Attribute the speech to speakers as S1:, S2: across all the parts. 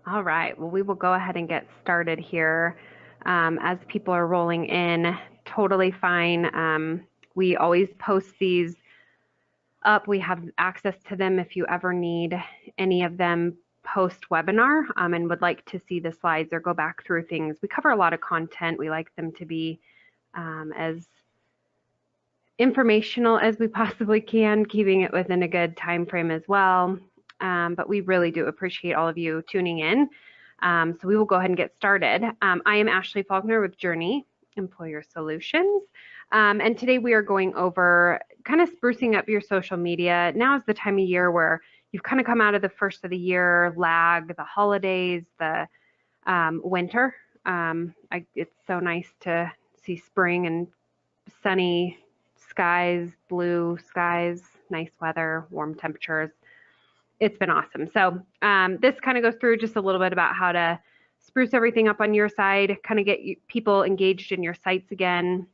S1: All right, well, we will go ahead and get started here. As people are rolling in, totally fine. We always post these up. We have access to them if you ever need any of them post webinar and would like to see the slides or go back through things. We cover a lot of content. We like them to be as informational as we possibly can, keeping it within a good time frame as well. But we really do appreciate all of you tuning in. So we will go ahead and get started. I am Ashley Faulkner with Journey Employer Solutions. And today we are going over kind of sprucing up your social media. Now is the time of year where you've kind of come out of the first of the year lag, the holidays, the winter. It's so nice to see spring and sunny skies, blue skies, nice weather, warm temperatures. It's been awesome. So this kind of goes through just a little bit about how to spruce everything up on your side, kind of get people engaged in your sites again.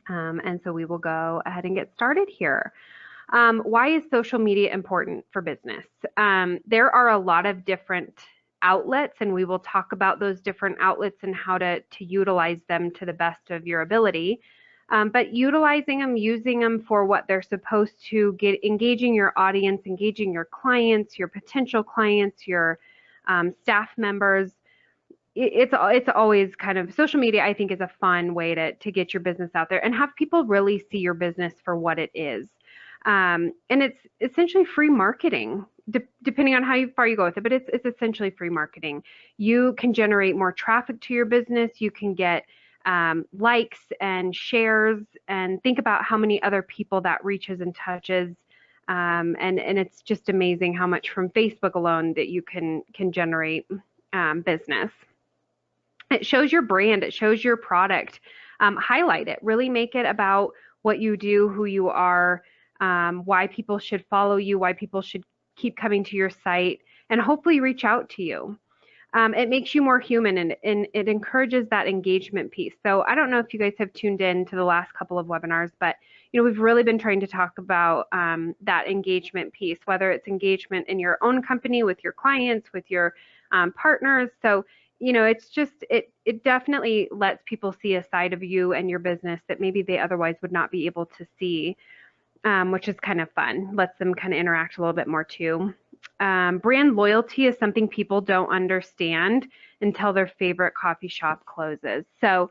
S1: And so we will go ahead and get started here. Why is social media important for business? There are a lot of different outlets, and we will talk about those different outlets and how to utilize them to the best of your ability. But utilizing them, using them for what they're supposed to get, engaging your audience, engaging your clients, your potential clients, your staff members. It's always kind of, social media, I think, is a fun way to get your business out there and have people really see your business for what it is. And it's essentially free marketing, depending on how far you go with it, but it's essentially free marketing. You can generate more traffic to your business. You can get likes and shares, and think about how many other people that reaches and touches. And it's just amazing how much from Facebook alone that you can generate business. It shows your brand, it shows your product, highlight it, really make it about what you do, who you are, why people should follow you, why people should keep coming to your site, and hopefully reach out to you. It makes you more human, and it encourages that engagement piece. So I don't know if you guys have tuned in to the last couple of webinars, but we've really been trying to talk about that engagement piece, whether it's engagement in your own company, with your clients, with your partners. So it's just, it definitely lets people see a side of you and your business that maybe they otherwise would not be able to see, which is kind of fun. Lets them kind of interact a little bit more too. Brand loyalty is something people don't understand until their favorite coffee shop closes. So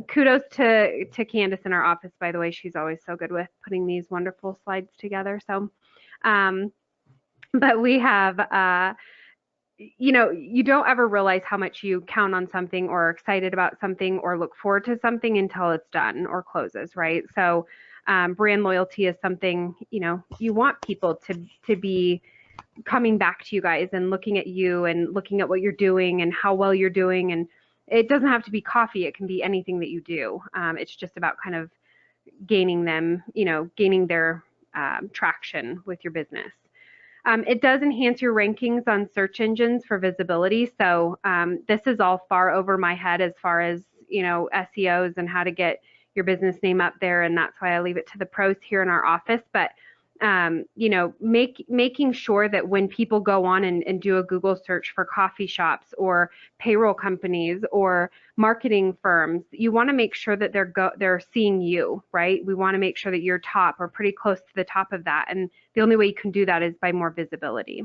S1: kudos to Candace in our office, by the way. She's always so good with putting these wonderful slides together. So, but we have, you don't ever realize how much you count on something or are excited about something or look forward to something until it's done or closes, right? So brand loyalty is something, you want people to be coming back to you guys and looking at you and looking at what you're doing and how well you're doing. And it doesn't have to be coffee. It can be anything that you do. It's just about kind of gaining them, gaining their traction with your business. It does enhance your rankings on search engines for visibility. So this is all far over my head as far as, SEOs and how to get your business name up there. And that's why I leave it to the pros here in our office. But, making sure that when people go on and do a Google search for coffee shops or payroll companies or marketing firms, you want to make sure that they're seeing you, right? We want to make sure that you're top or pretty close to the top of that. And the only way you can do that is by more visibility.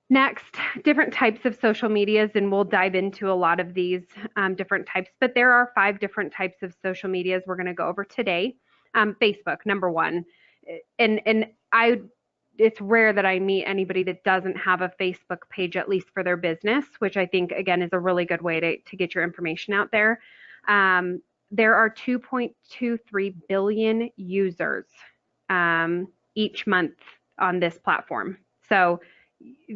S1: Next, different types of social medias, and we'll dive into a lot of these different types, but there are 5 different types of social medias we're going to go over today. Facebook, number one. And it's rare that I meet anybody that doesn't have a Facebook page, at least for their business, which I think, again, is a really good way to get your information out there. There are 2.23 billion users each month on this platform. So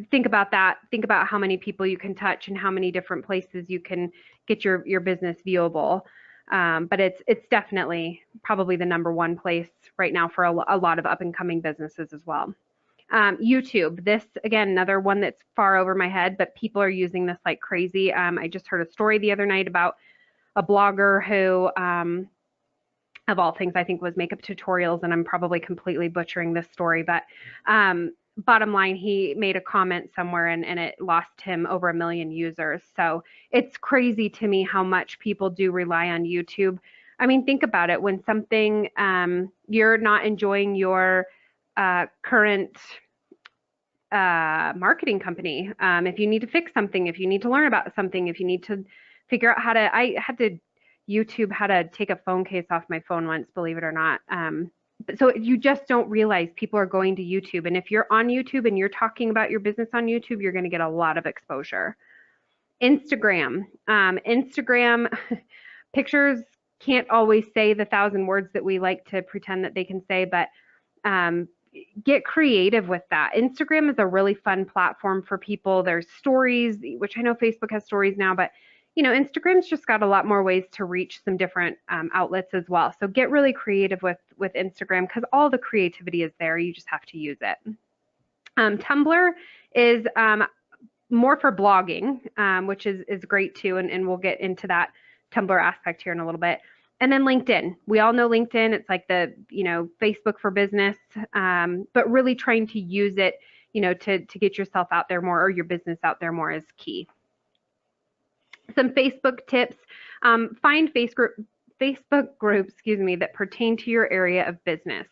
S1: think about that. Think about how many people you can touch and how many different places you can get your business viewable. But it's definitely probably the number one place right now for a lot of up and coming businesses as well. YouTube, this, again, another one that's far over my head, but people are using this like crazy. I just heard a story the other night about a blogger who, of all things, I think was makeup tutorials, and I'm probably completely butchering this story, but bottom line, he made a comment somewhere and it lost him over 1 million users. So it's crazy to me how much people do rely on YouTube. I mean, think about it. When something, you're not enjoying your current marketing company, if you need to fix something, if you need to learn about something, if you need to figure out how to, I had to YouTube how to take a phone case off my phone once, believe it or not. So you just don't realize people are going to YouTube. And if you're on YouTube and you're talking about your business on YouTube, you're going to get a lot of exposure. Instagram. Instagram pictures can't always say the 1,000 words that we like to pretend that they can say, but get creative with that. Instagram is a really fun platform for people. There's stories, which I know Facebook has stories now, but Instagram's just got a lot more ways to reach some different outlets as well. So get really creative with Instagram, because all the creativity is there. You just have to use it. Tumblr is more for blogging, which is great too. And we'll get into that Tumblr aspect here in a little bit. And then LinkedIn. We all know LinkedIn. It's like the, Facebook for business, but really trying to use it, to get yourself out there more, or your business out there more, is key. Some Facebook tips. Find Facebook groups, that pertain to your area of business.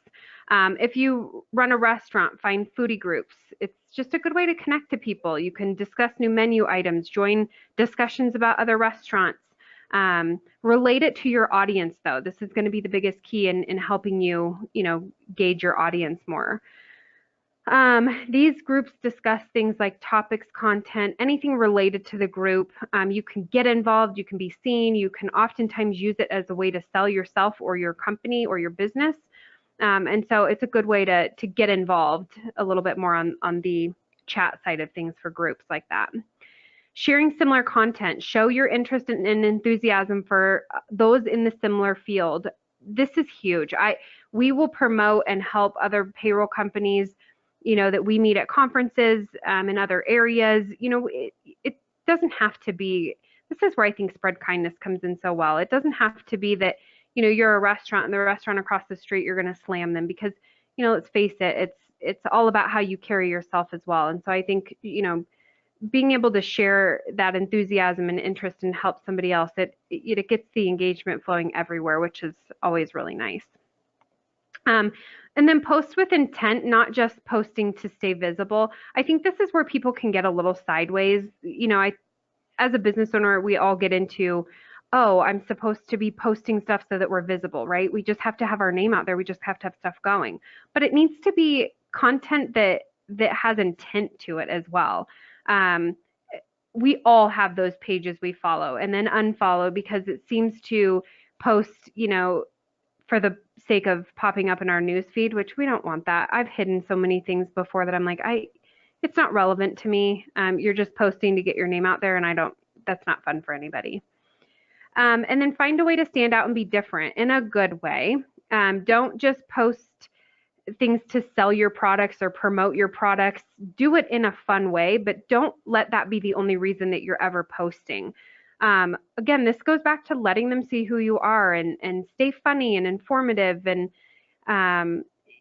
S1: If you run a restaurant, find foodie groups. It's just a good way to connect to people. You can discuss new menu items, join discussions about other restaurants. Relate it to your audience, though. This is going to be the biggest key in helping you, gauge your audience more. These groups discuss things like topics, content, anything related to the group. You can get involved, you can be seen, you can oftentimes use it as a way to sell yourself or your company or your business. And so it's a good way to get involved a little bit more on the chat side of things for groups like that. Sharing similar content, show your interest and enthusiasm for those in the similar field. This is huge. We will promote and help other payroll companies, that we meet at conferences in other areas. It doesn't have to be, this is where I think spread kindness comes in so well. It doesn't have to be that, you're a restaurant and the restaurant across the street, you're going to slam them, because, let's face it, it's all about how you carry yourself as well. And so I think, being able to share that enthusiasm and interest and help somebody else, it gets the engagement flowing everywhere, which is always really nice. And then post with intent, not just posting to stay visible. I think this is where people can get a little sideways. As a business owner, we all get into, oh, I'm supposed to be posting stuff so that we're visible, right? We just have to have our name out there. We just have to have stuff going. But it needs to be content that has intent to it as well. We all have those pages we follow and then unfollow because it seems to post, for the sake of popping up in our news feed, which we don't want that. I've hidden so many things before that I'm like, it's not relevant to me. You're just posting to get your name out there, and that's not fun for anybody. And then find a way to stand out and be different in a good way. Don't just post things to sell your products or promote your products. Do it in a fun way, but don't let that be the only reason that you're ever posting. Again, this goes back to letting them see who you are and stay funny and informative and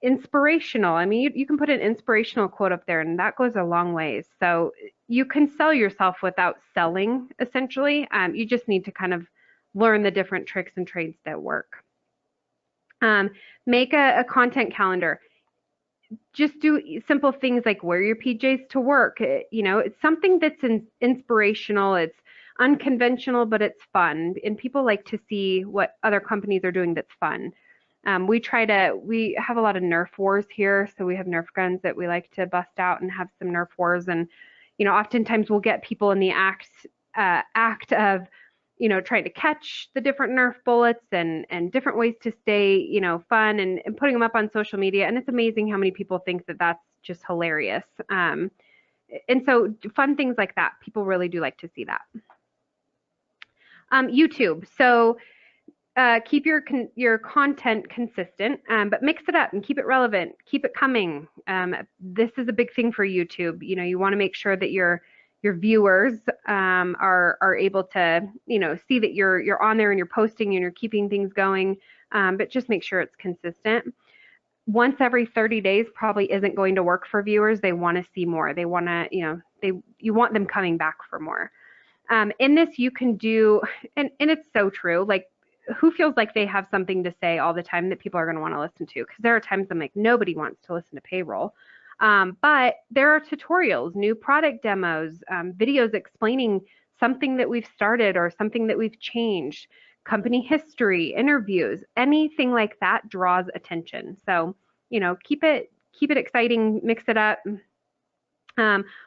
S1: inspirational. I mean, you can put an inspirational quote up there, and that goes a long ways. So you can sell yourself without selling, essentially. You just need to kind of learn the different tricks and trades that work. Make a content calendar. Just do simple things like wear your PJs to work. It's something that's inspirational. It's unconventional, but it's fun. And people like to see what other companies are doing that's fun. We have a lot of Nerf wars here. So we have Nerf guns that we like to bust out and have some Nerf wars. And, oftentimes we'll get people in the act of, trying to catch the different Nerf bullets and different ways to stay, fun and putting them up on social media. And it's amazing how many people think that that's just hilarious. And so fun things like that, people really do like to see that. YouTube. So keep your content consistent, but mix it up and keep it relevant. Keep it coming. This is a big thing for YouTube. You want to make sure that your viewers are able to see that you're on there and you're posting and you're keeping things going, but just make sure it's consistent. once every 30 days probably isn't going to work for viewers. They want to see more. They want to, you want them coming back for more. In this, you can do, and it's so true, like who feels like they have something to say all the time that people are going to want to listen to? Because there are times I'm like, nobody wants to listen to payroll. But there are tutorials, new product demos, videos explaining something that we've started or something that we've changed, company history, interviews, anything like that draws attention. So, keep it exciting, mix it up.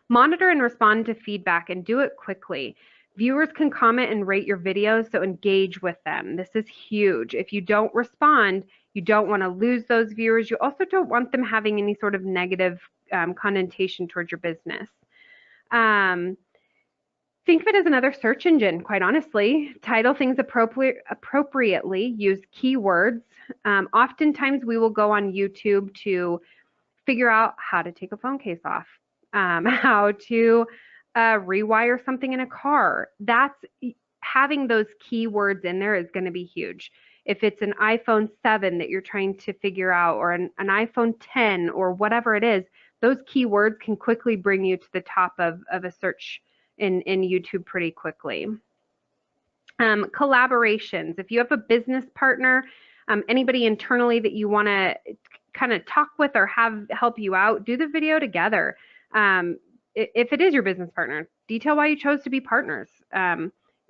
S1: Monitor and respond to feedback and do it quickly. Viewers can comment and rate your videos, so engage with them. This is huge. If you don't respond, you don't want to lose those viewers. You also don't want them having any sort of negative connotation towards your business. Think of it as another search engine, quite honestly. Title things appropriately, use keywords. Oftentimes we will go on YouTube to figure out how to take a phone case off, how to rewire something in a car. Having those keywords in there is going to be huge. If it's an iPhone 7 that you're trying to figure out, or an iPhone 10, or whatever it is, those keywords can quickly bring you to the top of a search in YouTube pretty quickly. Collaborations. If you have a business partner, anybody internally that you want to kind of talk with or have help you out, do the video together. If it is your business partner, detail why you chose to be partners.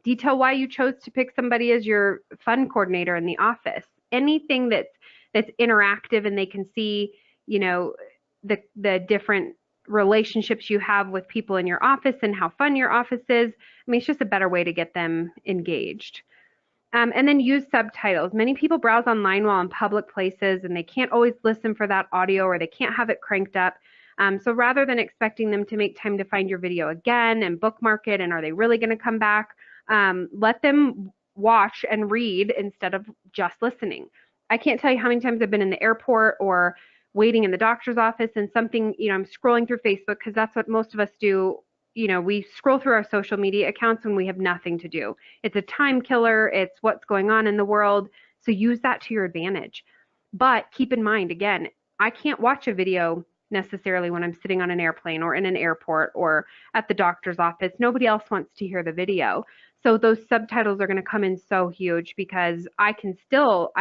S1: Detail why you chose to pick somebody as your fund coordinator in the office. Anything that's interactive and they can see, the different relationships you have with people in your office and how fun your office is. I mean, it's just a better way to get them engaged. And then use subtitles. Many people browse online while in public places and they can't always listen for that audio, or they can't have it cranked up. So rather than expecting them to make time to find your video again and bookmark it, and are they really going to come back, let them watch and read instead of just listening. I can't tell you how many times I've been in the airport or waiting in the doctor's office and something, I'm scrolling through Facebook, because that's what most of us do. We scroll through our social media accounts when we have nothing to do. It's a time killer. It's what's going on in the world. So use that to your advantage. But keep in mind, again, I can't watch a video necessarily when I'm sitting on an airplane or in an airport or at the doctor's office. Nobody else wants to hear the video. So those subtitles are going to come in so huge, because I can still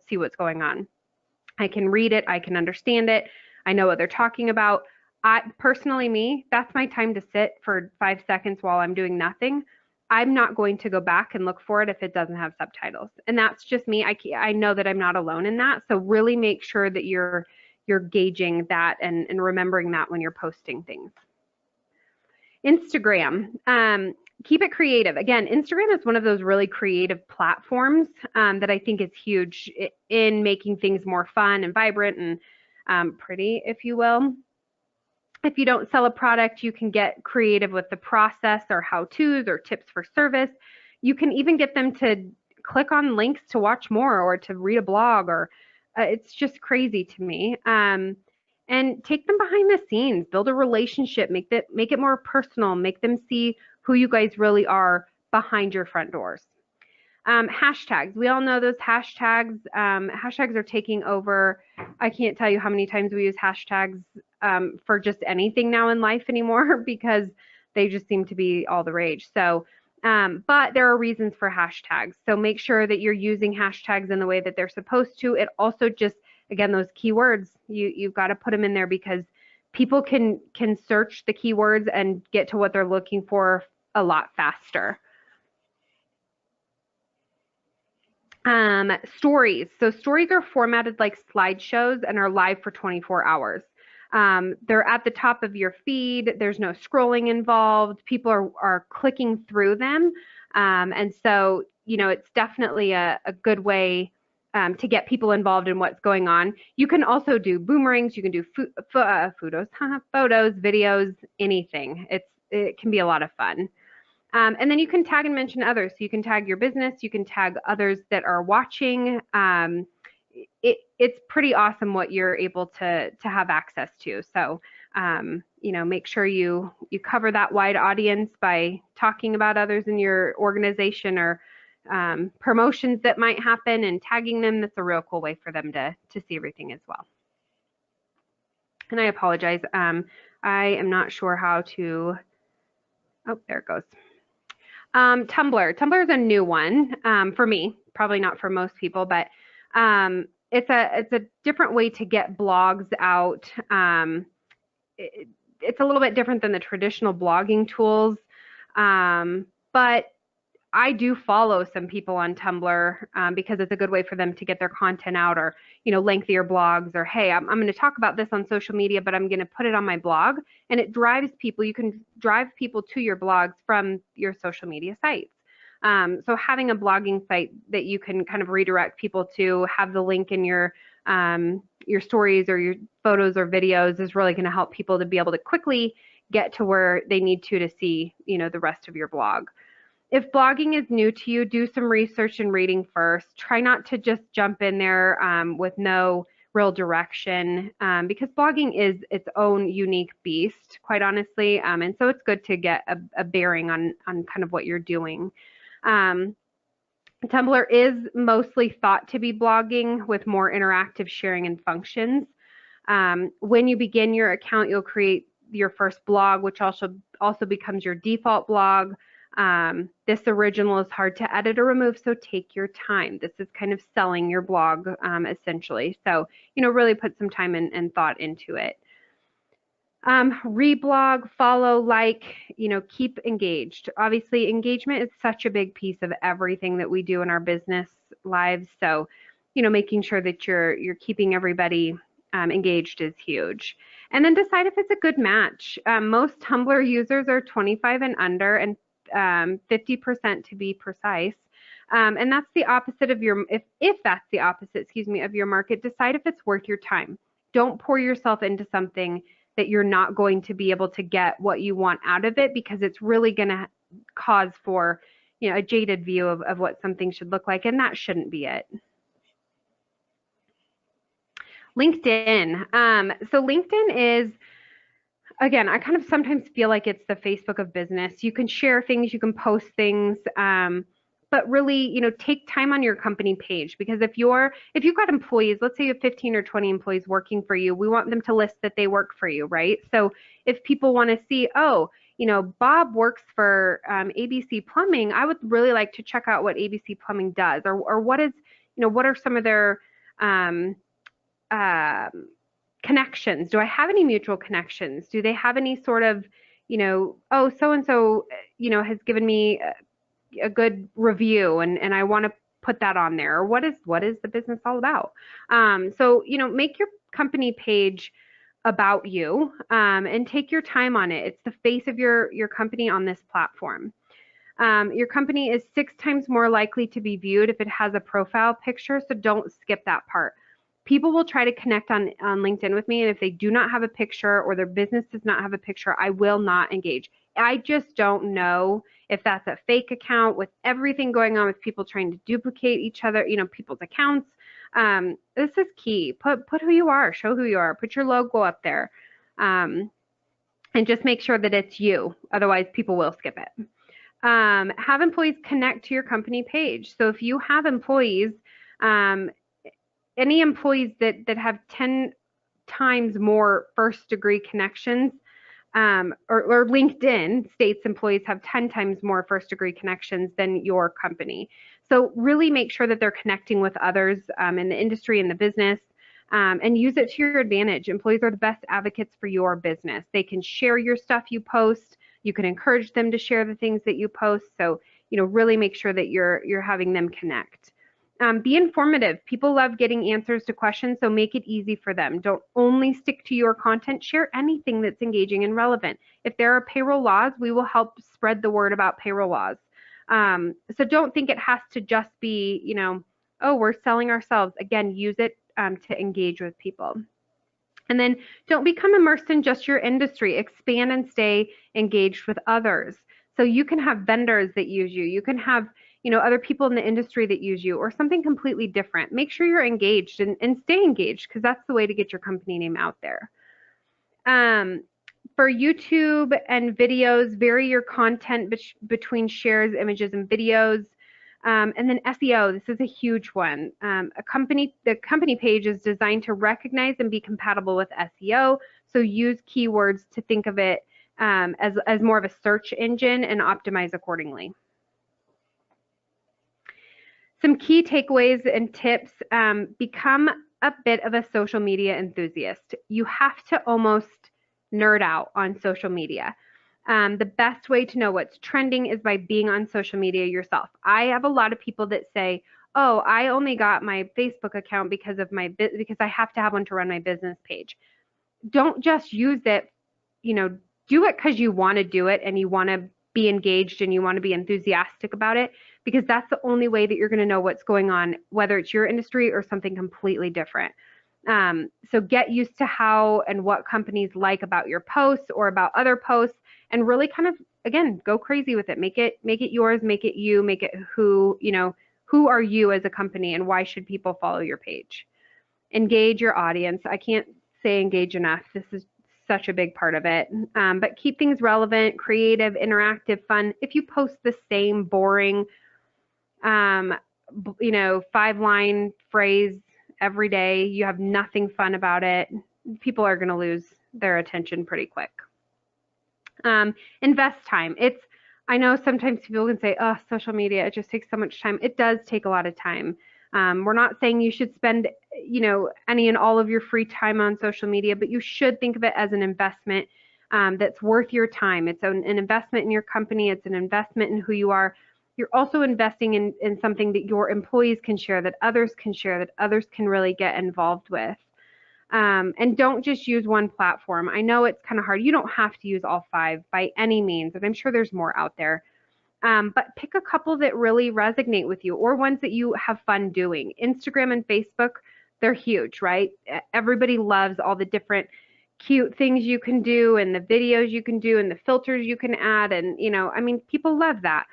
S1: see what's going on. I can read it. I can understand it. I know what they're talking about. That's my time to sit for 5 seconds while I'm doing nothing. I'm not going to go back and look for it if it doesn't have subtitles. And that's just me. I know that I'm not alone in that. So really make sure that you're gauging that and remembering that when you're posting things. Instagram. Keep it creative. Again, Instagram is one of those really creative platforms that I think is huge in making things more fun and vibrant and pretty, if you will. If you don't sell a product, you can get creative with the process or how-tos or tips for service. You can even get them to click on links to watch more or to read a blog, or it's just crazy to me. And take them behind the scenes, build a relationship, make it more personal, make them see who you guys really are behind your front doors. Hashtags. We all know those hashtags. Hashtags are taking over. I can't tell you how many times we use hashtags for just anything now in life anymore, because they just seem to be all the rage. So, but there are reasons for hashtags. So make sure that you're using hashtags in the way that they're supposed to. It also just, again, those keywords, you've got to put them in there, because people can search the keywords and get to what they're looking for a lot faster. Stories. So stories are formatted like slideshows and are live for 24 hours. They're at the top of your feed. There's no scrolling involved. People are clicking through them. And so, it's definitely a good way to get people involved in what's going on. You can also do boomerangs. You can do photos, videos, anything. It can be a lot of fun. And then you can tag and mention others. So you can tag your business. You can tag others that are watching. It's pretty awesome what you're able to have access to. So, make sure you cover that wide audience by talking about others in your organization, or promotions that might happen and tagging them. That's a real cool way for them to see everything as well. And I apologize. I am not sure how to, oh, there it goes. Tumblr. Tumblr is a new one for me, probably not for most people, but it's a different way to get blogs out. It's a little bit different than the traditional blogging tools, but I do follow some people on Tumblr because it's a good way for them to get their content out, or lengthier blogs, or hey, I'm going to talk about this on social media, but I'm going to put it on my blog, and it drives people. You can drive people to your blogs from your social media sites. So having a blogging site that you can kind of redirect people to, have the link in your stories or your photos or videos, is really going to help people to be able to quickly get to where they need to see the rest of your blog. If blogging is new to you, do some research and reading first. Try not to just jump in there with no real direction, because blogging is its own unique beast, quite honestly. And so it's good to get a bearing on kind of what you're doing. Tumblr is mostly thought to be blogging with more interactive sharing and functions. When you begin your account, you'll create your first blog, which also becomes your default blog. This original is hard to edit or remove, so take your time. This is kind of selling your blog, essentially. So, really put some time and thought into it. Reblog, follow, like, keep engaged. Obviously, engagement is such a big piece of everything that we do in our business lives. So, making sure that you're keeping everybody engaged is huge. And then decide if it's a good match. Most Tumblr users are 25 and under, and 50% to be precise. And that's the opposite of if that's the opposite, of your market, decide if it's worth your time. Don't pour yourself into something that you're not going to be able to get what you want out of it, because it's really going to cause for, a jaded view of what something should look like, and that shouldn't be it. LinkedIn. So LinkedIn is, again, I kind of sometimes feel like it's the Facebook of business. You can share things, you can post things, but really, take time on your company page, because if you've got employees, let's say you have 15 or 20 employees working for you, we want them to list that they work for you, right? So if people want to see, oh, Bob works for ABC Plumbing, I would really like to check out what ABC Plumbing does, or what are some of their connections? Do I have any mutual connections? Do they have any sort of, oh, so-and-so, has given me a good review, and I want to put that on there, or what is the business all about? So, make your company page about you, and take your time on it. It's the face of your company on this platform. Your company is 6 times more likely to be viewed if it has a profile picture, so don't skip that part. People will try to connect on LinkedIn with me, and if they do not have a picture, or their business does not have a picture, I will not engage. I just don't know if that's a fake account, with everything going on with people trying to duplicate each other, people's accounts. This is key. Put who you are, show who you are, put your logo up there, and just make sure that it's you. Otherwise, people will skip it. Have employees connect to your company page. So if you have employees, any employees that have 10 times more first degree connections, or LinkedIn states employees have 10 times more first degree connections than your company. So really make sure that they're connecting with others in the industry and the business, and use it to your advantage. Employees are the best advocates for your business. They can share your stuff you post. You can encourage them to share the things that you post. So, really make sure that you're having them connect. Be informative. People love getting answers to questions, so make it easy for them. Don't only stick to your content. Share anything that's engaging and relevant. If there are payroll laws, we will help spread the word about payroll laws. So don't think it has to just be, oh, we're selling ourselves. Again, use it to engage with people. And then don't become immersed in just your industry. Expand and stay engaged with others. So you can have vendors that use you. You can have other people in the industry that use you, or something completely different. Make sure you're engaged and stay engaged, because that's the way to get your company name out there. For YouTube and videos, vary your content between shares, images, and videos. And then SEO, this is a huge one. The company page is designed to recognize and be compatible with SEO. So use keywords to think of it as more of a search engine and optimize accordingly. Some key takeaways and tips: become a bit of a social media enthusiast. You have to almost nerd out on social media. The best way to know what's trending is by being on social media yourself. I have a lot of people that say, "Oh, I only got my Facebook account because I have to have one to run my business page." Don't just use it, do it because you want to do it and you want to be engaged and you want to be enthusiastic about it, because that's the only way that you're going to know what's going on, whether it's your industry or something completely different. So get used to how and what companies like about your posts or about other posts, and really kind of, again, go crazy with it. Make it yours, make it you, make it who are you as a company and why should people follow your page? Engage your audience. I can't say engage enough. This is such a big part of it. But keep things relevant, creative, interactive, fun. If you post the same boring, 5-line phrase every day, you have nothing fun about it, people are going to lose their attention pretty quick. Invest time. I know sometimes people can say, oh, social media, it just takes so much time. It does take a lot of time. We're not saying you should spend, any and all of your free time on social media, but you should think of it as an investment that's worth your time. It's an investment in your company. It's an investment in who you are. You're also investing in something that your employees can share, that others can share, that others can really get involved with. And don't just use one platform. I know it's kind of hard. You don't have to use all 5 by any means, and I'm sure there's more out there. But pick a couple that really resonate with you, or ones that you have fun doing. Instagram and Facebook, they're huge, right? Everybody loves all the different cute things you can do and the videos you can do and the filters you can add. And, people love that.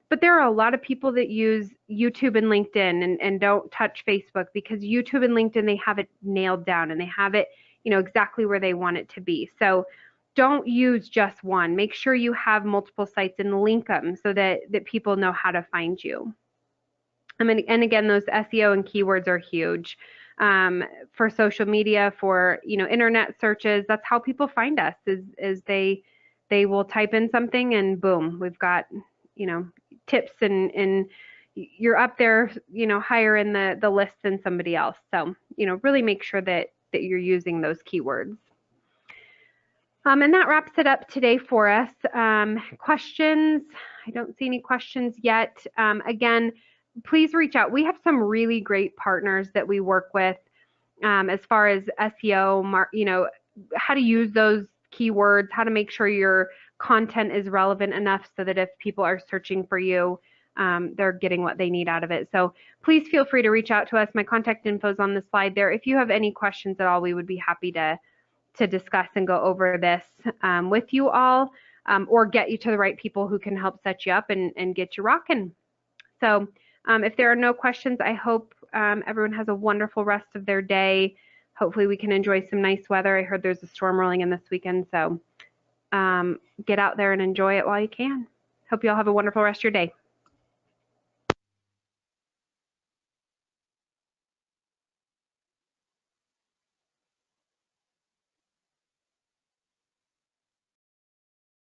S1: But there are a lot of people that use YouTube and LinkedIn and don't touch Facebook, because YouTube and LinkedIn, they have it nailed down and they have it, exactly where they want it to be. So don't use just one. Make sure you have multiple sites and link them so that people know how to find you. And again, those SEO and keywords are huge for social media, for internet searches. That's how people find us. Is they will type in something and boom, we've got tips and you're up there, higher in the list than somebody else. So really make sure that you're using those keywords. And that wraps it up today for us. Questions? I don't see any questions yet. Again, please reach out. We have some really great partners that we work with as far as SEO, how to use those keywords, how to make sure your content is relevant enough so that if people are searching for you, they're getting what they need out of it. So please feel free to reach out to us. My contact info is on the slide there. If you have any questions at all, we would be happy to discuss and go over this with you all, or get you to the right people who can help set you up and get you rocking. So if there are no questions, I hope everyone has a wonderful rest of their day. Hopefully we can enjoy some nice weather. I heard there's a storm rolling in this weekend, so get out there and enjoy it while you can. Hope you all have a wonderful rest of your day.